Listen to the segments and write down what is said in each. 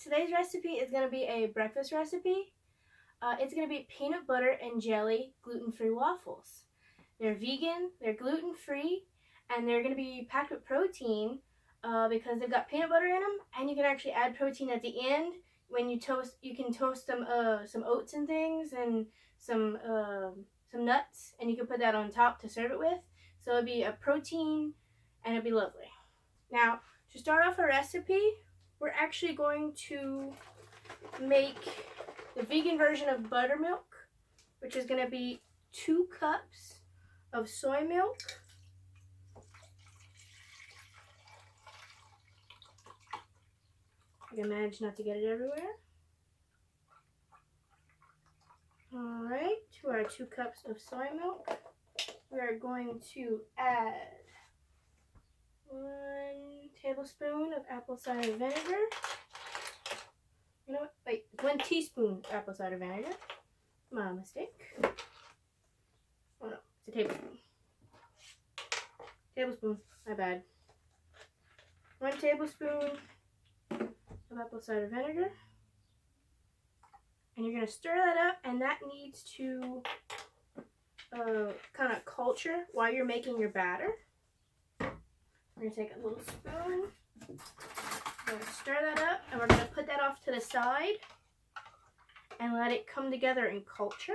today's recipe is going to be a breakfast recipe. It's going to be peanut butter and jelly gluten-free waffles. They're vegan, they're gluten-free, and they're going to be packed with protein because they've got peanut butter in them, and you can actually add protein at the end. When you toast, you can toast some oats and things, and some nuts, and you can put that on top to serve it with. So it'll be a protein, and it'll be lovely. Now, to start off our recipe, we're actually going to make the vegan version of buttermilk, which is going to be 2 cups of soy milk, I can manage not to get it everywhere. Alright, to our 2 cups of soy milk, we're going to add 1 tablespoon of apple cider vinegar. You know what? Wait, 1 teaspoon of apple cider vinegar. My mistake. Oh no, it's a tablespoon. Tablespoon, my bad. 1 tablespoon of apple cider vinegar. And you're going to stir that up, and that needs to kind of culture while you're making your batter. We're going to take a little spoon, we're going to stir that up, and we're going to put that off to the side and let it come together and culture.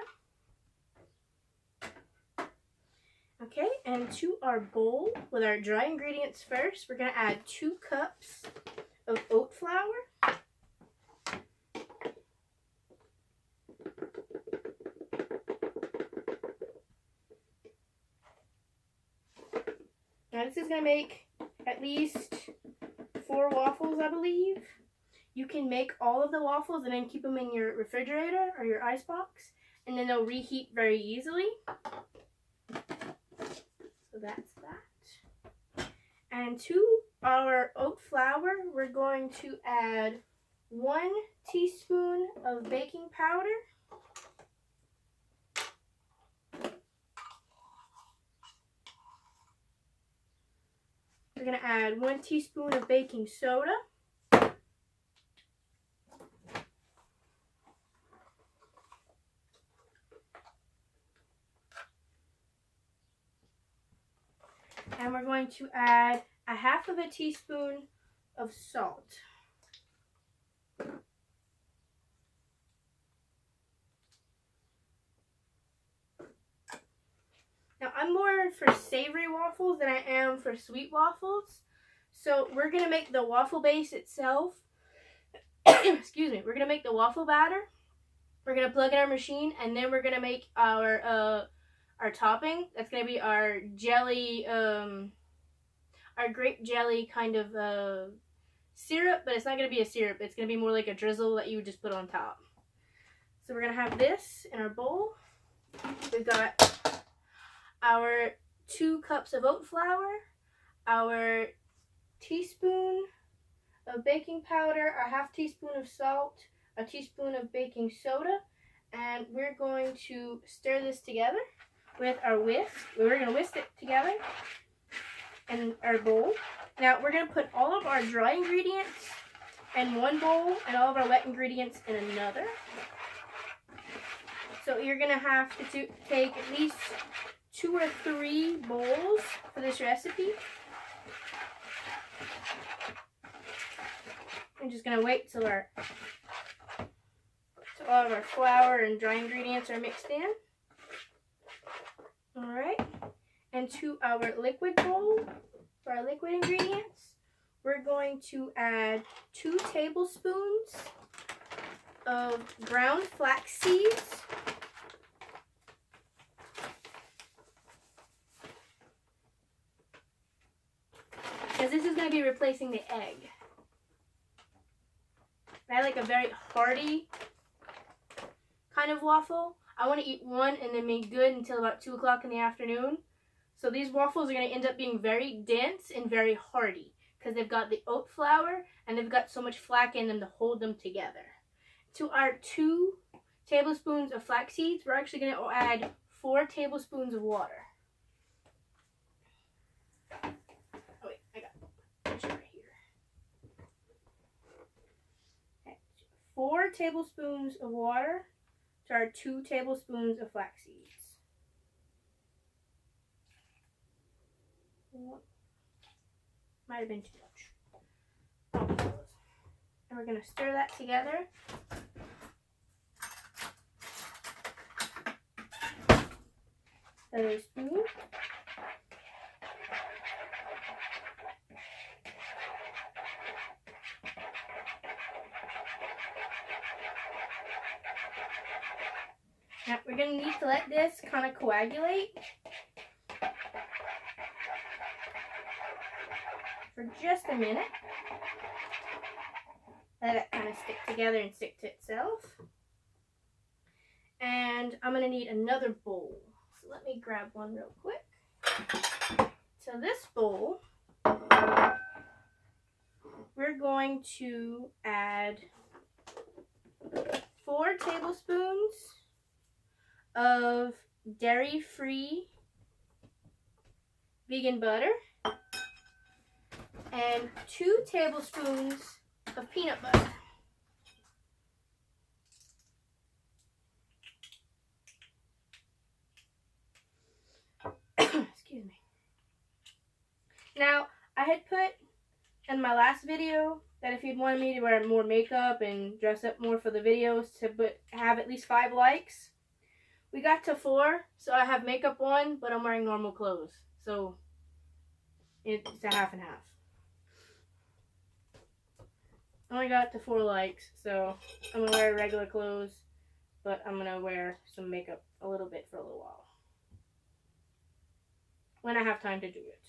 Okay, and to our bowl with our dry ingredients first, we're going to add 2 cups of oat flour. Now this is going to make at least 4 waffles, I believe. You can make all of the waffles and then keep them in your refrigerator or your icebox, and then they'll reheat very easily. So that's that. And to our oat flour, we're going to add 1 teaspoon of baking powder. We're going to add 1 teaspoon of baking soda. And we're going to add 1/2 teaspoon of salt. Now, I'm more for savory waffles than I am for sweet waffles. So we're going to make the waffle base itself. Excuse me. We're going to make the waffle batter. We're going to plug in our machine, and then we're going to make our topping. That's going to be our jelly, our grape jelly kind of syrup, but it's not going to be a syrup. It's going to be more like a drizzle that you would just put on top. So we're going to have this in our bowl. We've got our 2 cups of oat flour, our teaspoon of baking powder, our 1/2 teaspoon of salt, a teaspoon of baking soda, and we're going to stir this together with our whisk. We're going to whisk it together in our bowl. Now we're going to put all of our dry ingredients in one bowl and all of our wet ingredients in another. So you're going to have to take at least 2 or 3 bowls for this recipe. I'm just going to wait till all of our flour and dry ingredients are mixed in. Alright, and to our liquid bowl, for our liquid ingredients, we're going to add 2 tablespoons of ground flax seeds. Because this is going to be replacing the egg. I like a very hearty kind of waffle. I want to eat one and then make good until about 2 o'clock in the afternoon. So these waffles are going to end up being very dense and very hearty because they've got the oat flour and they've got so much flax in them to hold them together. To our 2 tablespoons of flax seeds, we're actually going to add 4 tablespoons of water. Oh wait, I got it right here. Okay. tablespoons of water to our 2 tablespoons of flax seeds. Might have been too much. And we're going to stir that together. Another spoon. Now we're going to need to let this kind of coagulate for just a minute. Let it kind of stick together and stick to itself. And I'm going to need another bowl. So let me grab one real quick. So this bowl, we're going to add 4 tablespoons of dairy-free vegan butter and 2 tablespoons of peanut butter. Excuse me. Now, I had put in my last video that if you'd wanted me to wear more makeup and dress up more for the videos to have at least 5 likes, we got to 4, so I have makeup on, but I'm wearing normal clothes. So, it's a half and half. Only got to 4 likes, so I'm going to wear regular clothes, but I'm going to wear some makeup a little bit for a little while. When I have time to do it.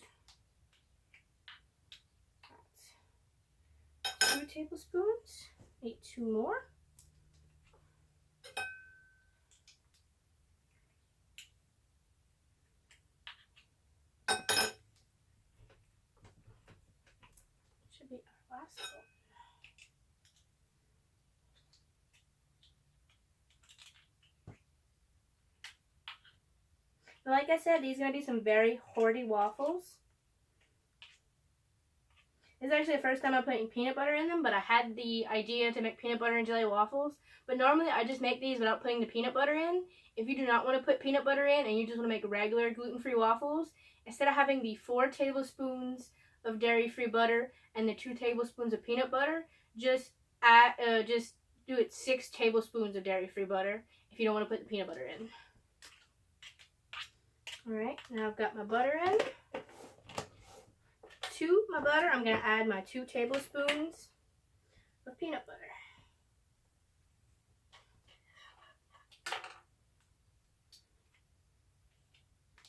That's 2 tablespoons. Need 2 more. Should be our last one. But like I said, these are going to be some very hearty waffles. This is actually the first time I'm putting peanut butter in them, but I had the idea to make peanut butter and jelly waffles. But normally I just make these without putting the peanut butter in. If you do not want to put peanut butter in and you just want to make regular gluten-free waffles, instead of having the 4 tablespoons of dairy-free butter and the 2 tablespoons of peanut butter, just do it 6 tablespoons of dairy-free butter if you don't want to put the peanut butter in. Alright, now I've got my butter in. To my butter, I'm going to add my 2 tablespoons of peanut butter.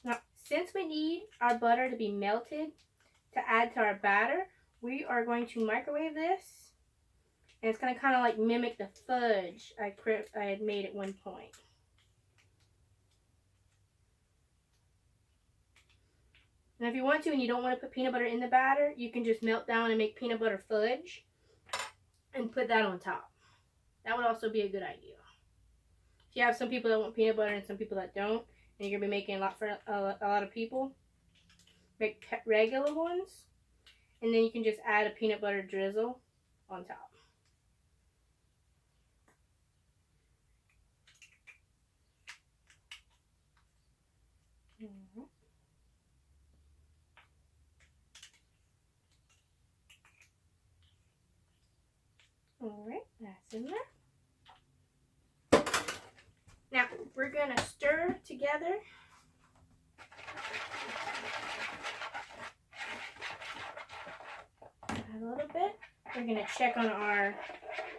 Now, since we need our butter to be melted to add to our batter, we are going to microwave this. And it's going to kind of like mimic the fudge I had made at one point. And if you want to and you don't want to put peanut butter in the batter, you can just melt down and make peanut butter fudge and put that on top. That would also be a good idea. If you have some people that want peanut butter and some people that don't, and you're going to be making a lot for a lot of people, make regular ones, and then you can just add a peanut butter drizzle on top. Mm-hmm. Alright, that's in there. Now, we're going to stir together. Add a little bit. We're going to check on our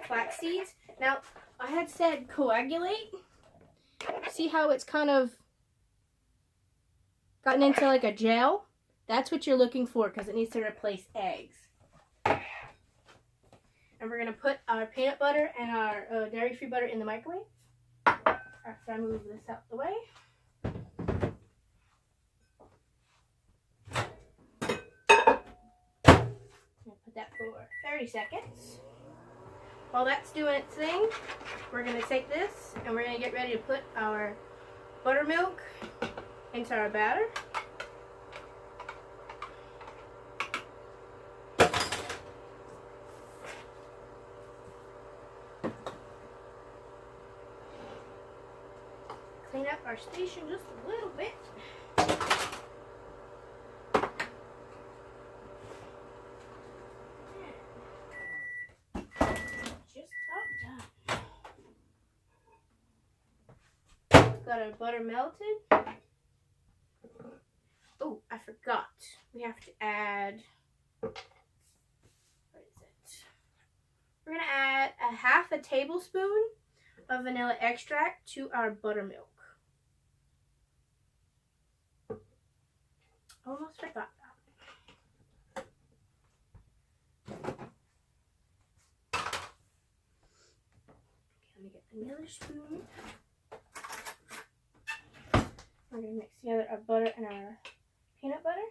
flax seeds. Now, I had said coagulate. See how it's kind of gotten into like a gel? That's what you're looking for because it needs to replace eggs. And we're going to put our peanut butter and our dairy-free butter in the microwave. After I move this out the way. Put that for 30 seconds. While that's doing its thing, we're going to take this and we're going to get ready to put our buttermilk into our batter. our station just a little bit. Just about done. Got our butter melted. Oh, I forgot. We have to add, what is it? We're going to add a half a tablespoon of vanilla extract to our buttermilk. Almost forgot that. Okay, let me get another spoon. We're going to mix together our butter and our peanut butter.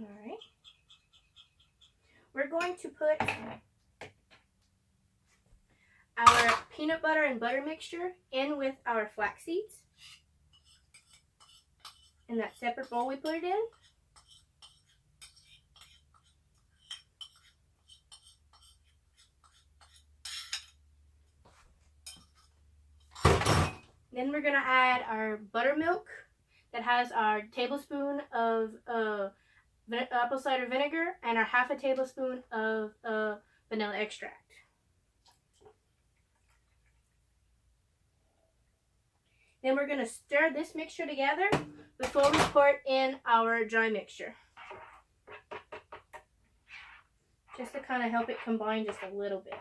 All right. We're going to put our peanut butter and butter mixture in with our flax seeds. In that separate bowl we put it in. Then we're going to add our buttermilk that has our tablespoon of apple cider vinegar and our half a tablespoon of vanilla extract. Then we're going to stir this mixture together before we pour in our dry mixture. Just to kind of help it combine just a little bit.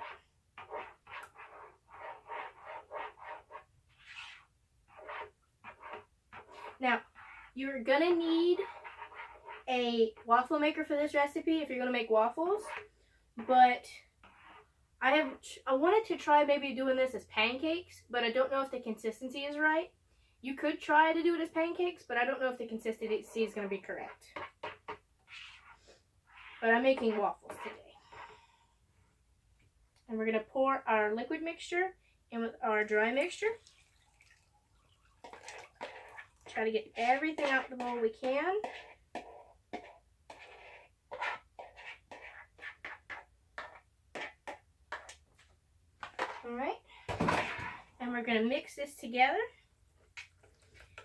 Now, you're going to need a waffle maker for this recipe if you're going to make waffles, but I wanted to try maybe doing this as pancakes, but I don't know if the consistency is right. You could try to do it as pancakes, but I don't know if the consistency is going to be correct. But I'm making waffles today. And we're going to pour our liquid mixture in with our dry mixture. Try to get everything out the bowl we can. Alright, and we're going to mix this together.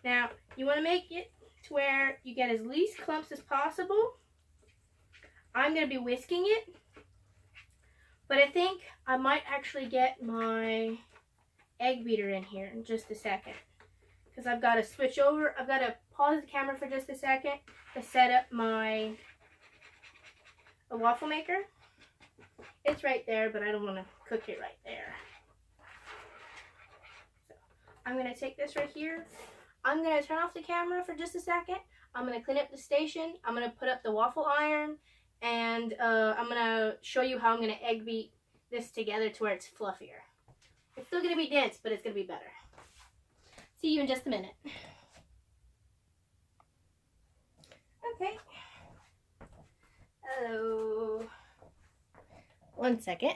Now, you want to make it to where you get as least clumps as possible. I'm going to be whisking it, but I think I might actually get my egg beater in here in just a second. Because I've got to switch over, I've got to pause the camera for just a second to set up my waffle maker. It's right there, but I don't want to cook it right there. So I'm going to take this right here. I'm going to turn off the camera for just a second. I'm going to clean up the station. I'm going to put up the waffle iron. And I'm going to show you how I'm going to egg beat this together to where it's fluffier. It's still going to be dense, but it's going to be better. See you in just a minute. Okay. Hello. 1 second.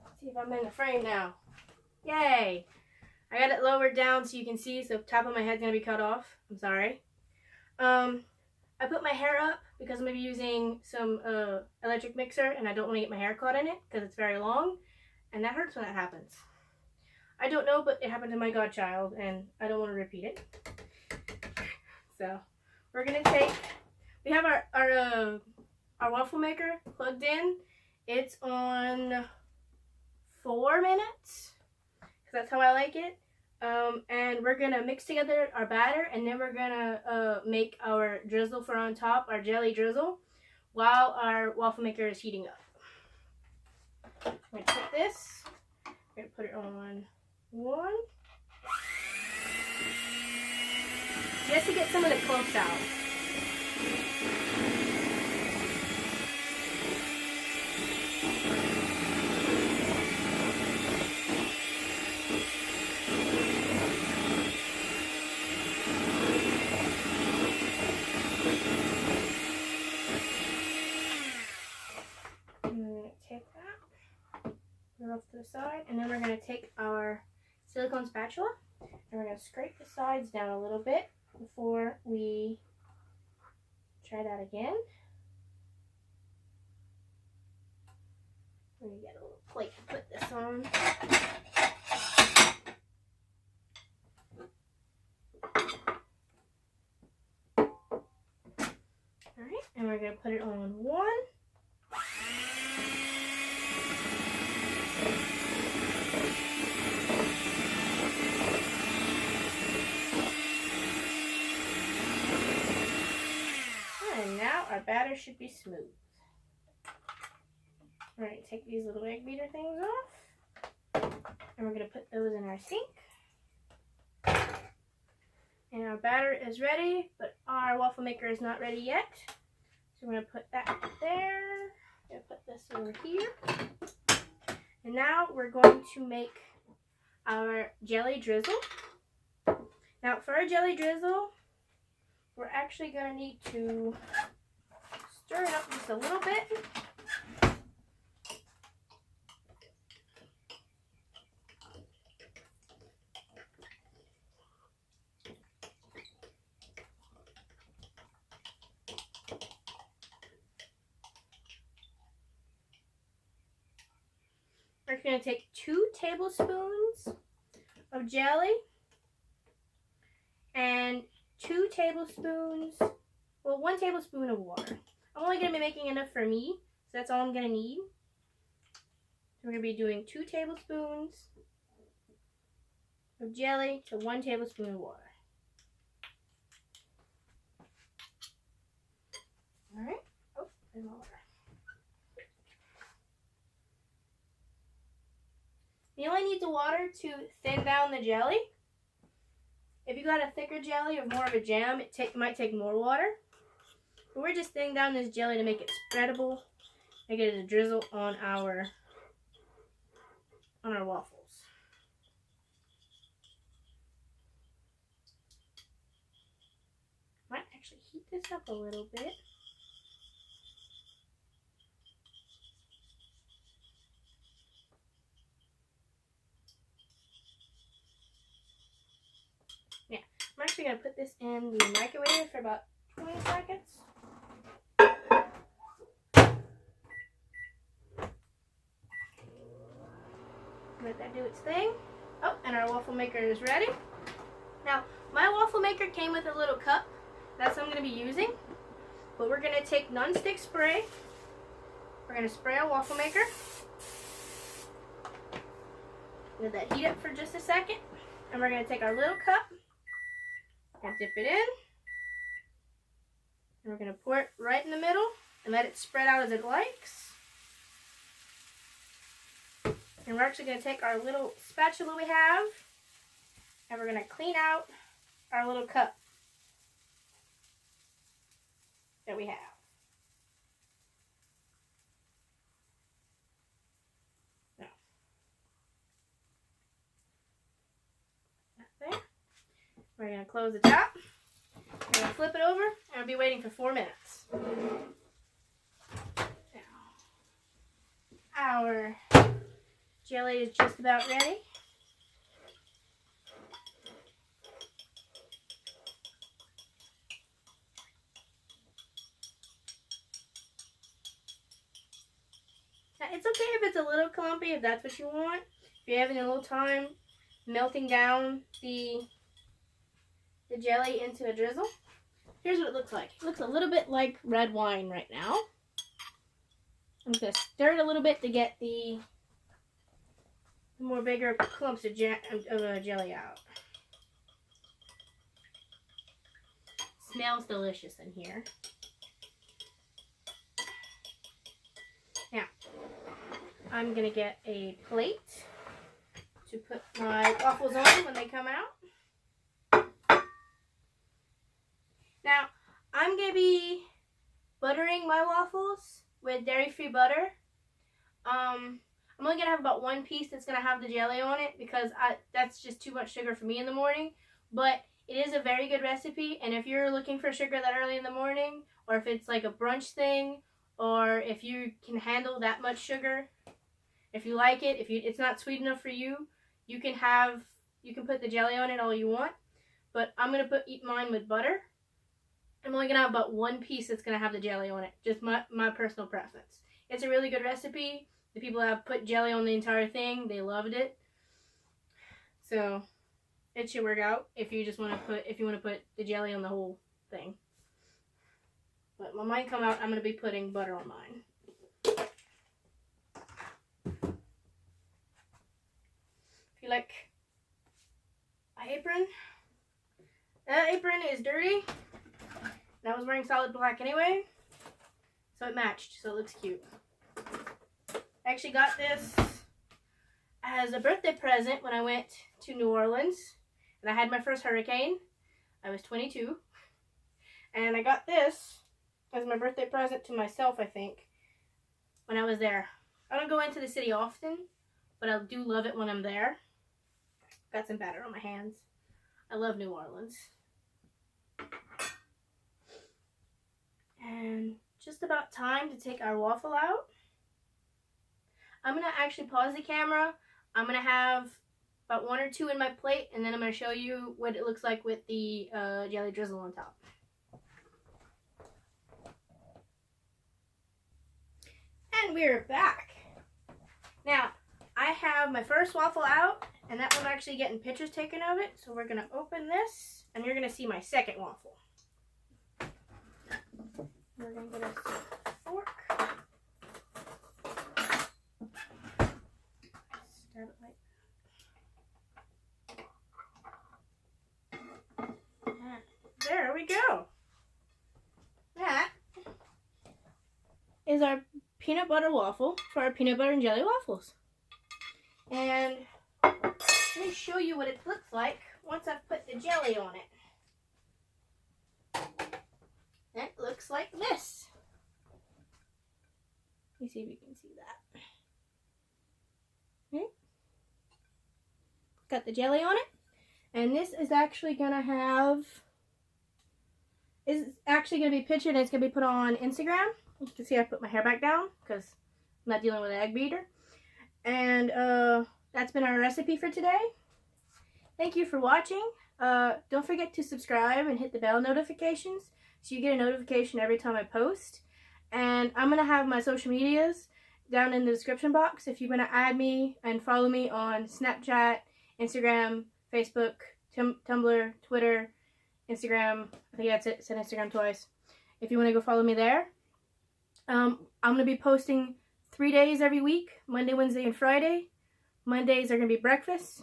Let's see if I'm in the frame now. Yay! I got it lowered down so you can see, so the top of my head's gonna be cut off. I'm sorry. I put my hair up because I'm gonna be using some electric mixer, and I don't want to get my hair caught in it because it's very long, and that hurts when that happens. I don't know, but it happened to my godchild, and I don't want to repeat it. So we're gonna take. We have our waffle maker plugged in. It's on 4 minutes, because that's how I like it. And we're gonna mix together our batter, and then we're gonna make our drizzle for on top, our jelly drizzle, while our waffle maker is heating up. I'm gonna put this. I'm gonna put it on 1, just to get some of the clumps out. I'm going to take that, put it off to the side, and then we're going to take our silicone spatula and we're going to scrape the sides down a little bit before we try that again. We're going to get a little plate to put this on. Alright, and we're going to put it on one. And now our batter should be smooth. We're going to take these little egg beater things off. And we're going to put those in our sink. And our batter is ready, but our waffle maker is not ready yet. So we're going to put that there. I'm going to put this over here. And now we're going to make our jelly drizzle. Now for our jelly drizzle, we're actually going to need to stir it up just a little bit. We're going to take 2 tablespoons of jelly and 2 tablespoons, well, 1 tablespoon of water. I'm only going to be making enough for me, so that's all I'm going to need. We're going to be doing 2 tablespoons of jelly to 1 tablespoon of water. Alright. Oh, there's more water. You only need the water to thin down the jelly. If you got a thicker jelly or more of a jam, it might take more water. But we're just thinning down this jelly to make it spreadable, make it a drizzle on our waffles. Might actually heat this up a little bit. Yeah, I'm actually going to put this in the microwave for about 20 seconds. Let that do its thing. Oh, and our waffle maker is ready. Now, my waffle maker came with a little cup. That's what I'm going to be using. But we're going to take nonstick spray. We're going to spray our waffle maker. Let that heat up for just a second. And we're going to take our little cup and dip it in. And we're going to pour it right in the middle and let it spread out as it likes. And we're actually going to take our little spatula we have and we're going to clean out our little cup that we have. Now, that there. We're going to close the top. We're going to flip it over and we'll be waiting for 4 minutes. Now, our jelly is just about ready. Now, it's okay if it's a little clumpy, if that's what you want. If you're having a little time melting down the jelly into a drizzle. Here's what it looks like. It looks a little bit like red wine right now. I'm just going to stir it a little bit to get the more bigger clumps of jelly out. Smells delicious in here. Now, I'm going to get a plate to put my waffles on when they come out. Now, I'm going to be buttering my waffles with dairy-free butter. I'm only going to have about 1 piece that's going to have the jelly on it because that's just too much sugar for me in the morning. But it is a very good recipe, and if you're looking for sugar that early in the morning, or if it's like a brunch thing, or if you can handle that much sugar If you like it, if it's not sweet enough for you, you can put the jelly on it all you want. But I'm going to eat mine with butter. I'm only going to have about one piece that's going to have the jelly on it. Just my personal preference. It's a really good recipe. The people that have put jelly on the entire thing, they loved it. So it should work out if you want to put the jelly on the whole thing. But when mine come out, I'm going to be putting butter on mine. If you like my apron, that apron is dirty. And I was wearing solid black anyway, so it matched, so it looks cute. I actually got this as a birthday present when I went to New Orleans, and I had my first hurricane. I was 22, and I got this as my birthday present to myself, I think, when I was there. I don't go into the city often, but I do love it when I'm there. Got some batter on my hands. I love New Orleans. And just about time to take our waffle out. I'm going to actually pause the camera. I'm going to have about 1 or 2 in my plate, and then I'm going to show you what it looks like with the jelly drizzle on top. And we're back. Now, I have my first waffle out, and that one's actually getting pictures taken of it. So we're going to open this, and you're going to see my second waffle. We're going to get a fork. Stab it like that. There we go. That is our peanut butter waffle for our peanut butter and jelly waffles. And let me show you what it looks like once I've put the jelly on it. It looks like this. Let me see if you can see that. Okay. Got the jelly on it. And this is actually going to be pictured, and it's going to be put on Instagram. You can see I put my hair back down because I'm not dealing with an egg beater. And that's been our recipe for today. Thank you for watching. Don't forget to subscribe and hit the bell notifications so you get a notification every time I post. And I'm going to have my social medias down in the description box if you want to add me and follow me on Snapchat, Instagram, Facebook, Tumblr, Twitter, Instagram. I think that's it. It's on Instagram twice. If you want to go follow me there. I'm going to be posting 3 days every week, Monday, Wednesday, and Friday. Mondays are going to be breakfast.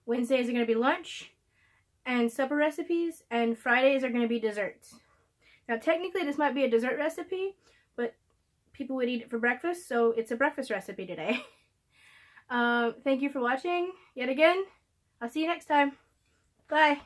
Wednesdays are going to be lunch and supper recipes. And Fridays are going to be desserts. Now, technically, this might be a dessert recipe, but people would eat it for breakfast, so it's a breakfast recipe today. Thank you for watching yet again. I'll see you next time. Bye.